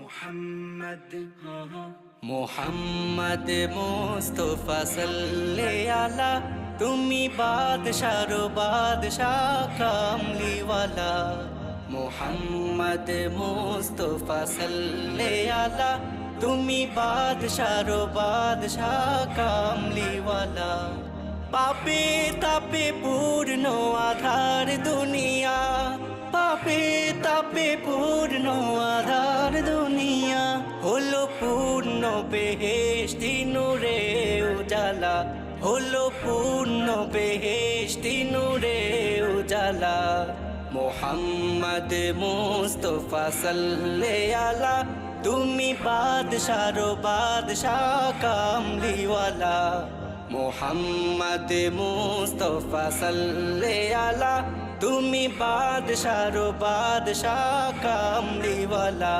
মোহাম্মদ মোহাম্মদ মুস্তাফা সাল্লে আলা, তুমি বাদশাহর বাদশাহ কামলিওয়ালা। মোহাম্মদ মুস্তাফা সাল্লে আলা, তুমি বাদশাহর বাদশাহ কামলিওয়ালা। পাপে তাপে পূর্ণ আধার দুনিয়া, পাপে তাপে পূর্ণ আধার দুনিয়া, হলো পূর্ণ বেহেশতি নূরে উজালা, হলো পূর্ণ বেহেশতি নূরে উজালা। মোহাম্মদ মুস্তাফা সাল্লে আলা, তুমি বাদশাহর বাদশাহ কামলিওয়ালা। মোহাম্মদ মুস্তাফা সাল্লে আলা, তুমি বাদশাহর বাদশাহ কামলিওয়ালা।